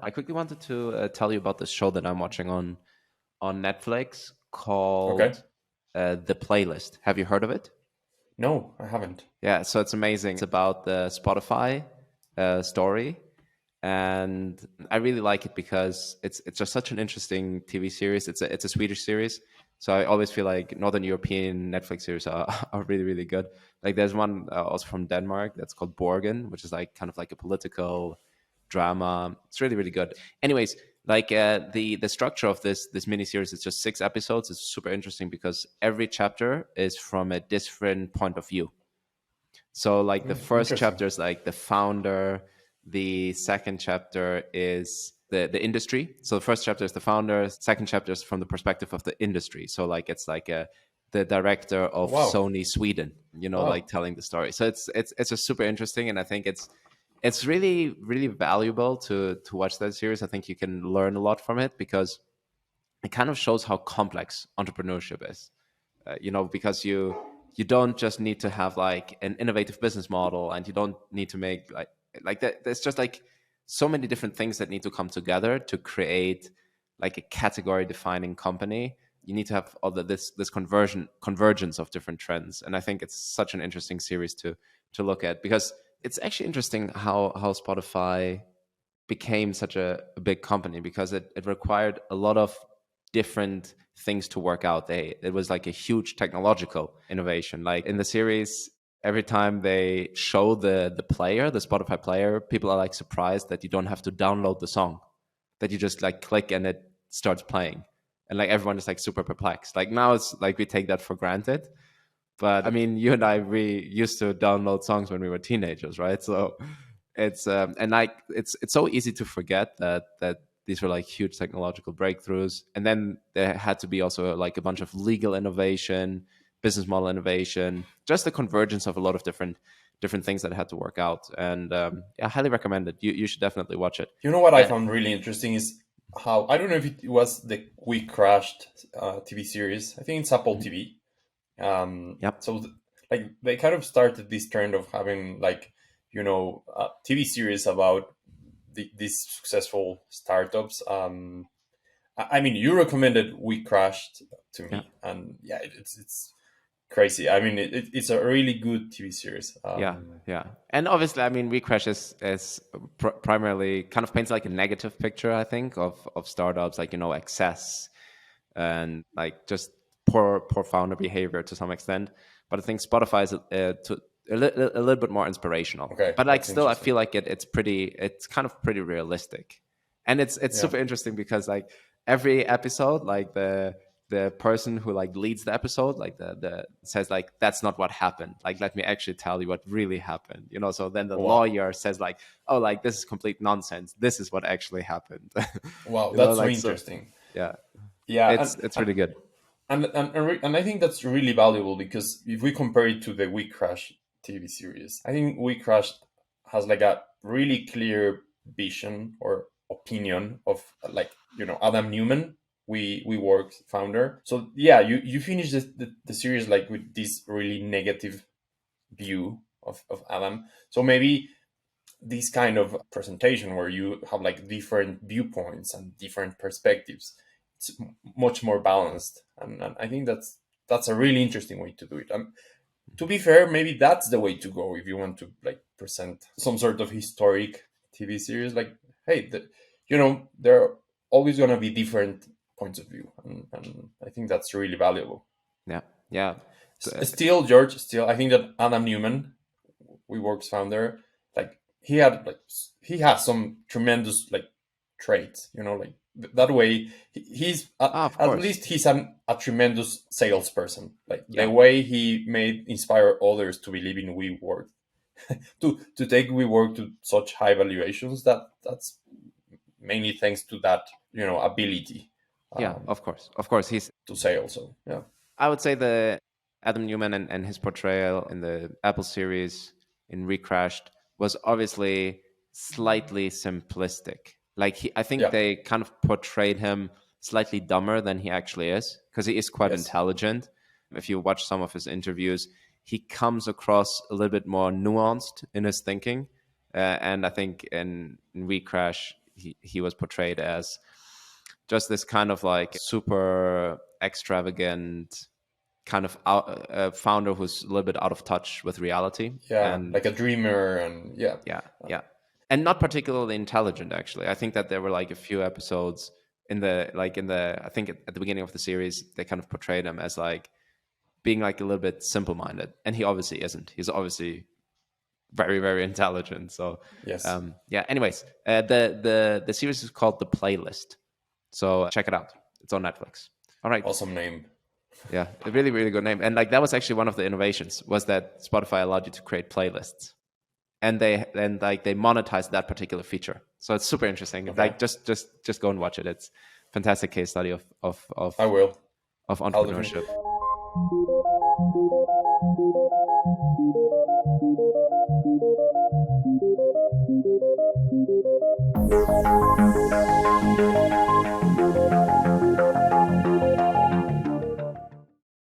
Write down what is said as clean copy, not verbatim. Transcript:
I quickly wanted to tell you about this show that I'm watching on Netflix Okay. called The Playlist. Have you heard of it? No, I haven't. Yeah, so it's amazing. It's about the Spotify story, and I really like it because it's just such an interesting TV series. It's a Swedish series, so I always feel like Northern European Netflix series are, are really really good. Like there's one also from Denmark that's called Borgen, which is like kind of like a political drama. It's really really good. Anyways, like the structure of this miniseries is just 6 episodes. It's super interesting because every chapter is from a different point of view. So like the first Interesting. chapter is like the founder, the second chapter is the industry. So the first chapter is the founder, second chapter is from the perspective of the industry. So like it's like the director Oh, of wow. Sony Sweden, like Wow. telling the story. So it's just super interesting, and I think it's really really valuable to watch that series. I think you can learn a lot from it because it kind of shows how complex entrepreneurship is. Because you don't just need to have like an innovative business model, and you don't need to make like that. There's just like so many different things that need to come together to create like a category defining company. You need to have all this convergence of different trends, and I think it's such an interesting series to look at because it's actually interesting how Spotify became such a big company because it required a lot of different things to work out. It was like a huge technological innovation. Like in the series, every time they show the Spotify player, people are like surprised that you don't have to download the song, that you just like click and it starts playing. And like everyone is like super perplexed. Like now it's like we take that for granted. But I mean, you and I, we used to download songs when we were teenagers, right? So it's and like it's so easy to forget that these were like huge technological breakthroughs. And then there had to be also like a bunch of legal innovation, business model innovation, just the convergence of a lot of different things that had to work out. And I highly recommend it. You should definitely watch it. You know what I And found really interesting is how I don't know if it was the We Crashed TV series. I think it's Apple mhm, TV. yep, Like they kind of started this trend of having like TV series about these successful startups. I mean, you recommended We Crashed to yeah. me, and yeah, it's crazy. I mean, it's a really good TV series. Yeah, yeah, and obviously, I mean, WeCrash is primarily kind of paints like a negative picture, I think, of startups, like excess and like just poor founder behavior to some extent. But I think Spotify is a little bit more inspirational. Okay, But like, that's still, I interesting. feel like it's kind of pretty realistic, and it's Yeah. super interesting because like every episode, like the person who like leads the episode, like the says like that's not what happened, like let me actually tell you what really happened, so then the Wow. lawyer says like, oh, like this is complete nonsense, this is what actually happened. Wow, that's so Like, so interesting. yeah, Yeah, it's really good. and I think that's really valuable because if we compare it to the We Crash TV series, I think We Crash has like a really clear vision or opinion of like Adam Newman, we work founder. So yeah, you finish the series like with this really negative view of Adam. So maybe this kind of presentation where you have like different viewpoints and different perspectives, it's much more balanced, and I think that's a really interesting way to do it. To be fair, maybe that's the way to go if you want to like present some sort of historic TV series. Like, hey, there are always going to be different points of view, and I think that's really valuable. Yeah, yeah. Still, George, still, I think that Adam Newman, WeWork's founder, like he has some tremendous like traits. Like that way he's Of at course. least he's a tremendous salesperson. Like the Yeah, way he made inspire others to believe in WeWork, to take WeWork to such high valuations. That's mainly thanks to that ability yeah, um, of course, he's, to sell. So yeah, I would say, the Adam Newman and his portrayal in the Apple series in Recrashed was obviously slightly simplistic. Like I think yeah, they kind of portrayed him slightly dumber than he actually is, because he is quite yes, intelligent. If you watch some of his interviews, he comes across a little bit more nuanced in his thinking. And I think in Recrash, he was portrayed as just this kind of like super extravagant kind of founder who's a little bit out of touch with reality. Yeah, And like a dreamer, and yeah. yeah, yeah, and not particularly intelligent. Actually, I think that there were like a few episodes in the I think at the beginning of the series they kind of portrayed him as like being like a little bit simple minded, and he obviously isn't. He's obviously very very intelligent. So Yes. yeah. Anyways, the series is called The Playlist. So check it out. It's on Netflix. All right. Awesome name. Yeah, a really really good name. And like that was actually one of the innovations was that Spotify allowed you to create playlists, and they monetized that particular feature. So it's super interesting. Okay. Like just go and watch it. It's a fantastic case study I will. of I'll definitely. entrepreneurship.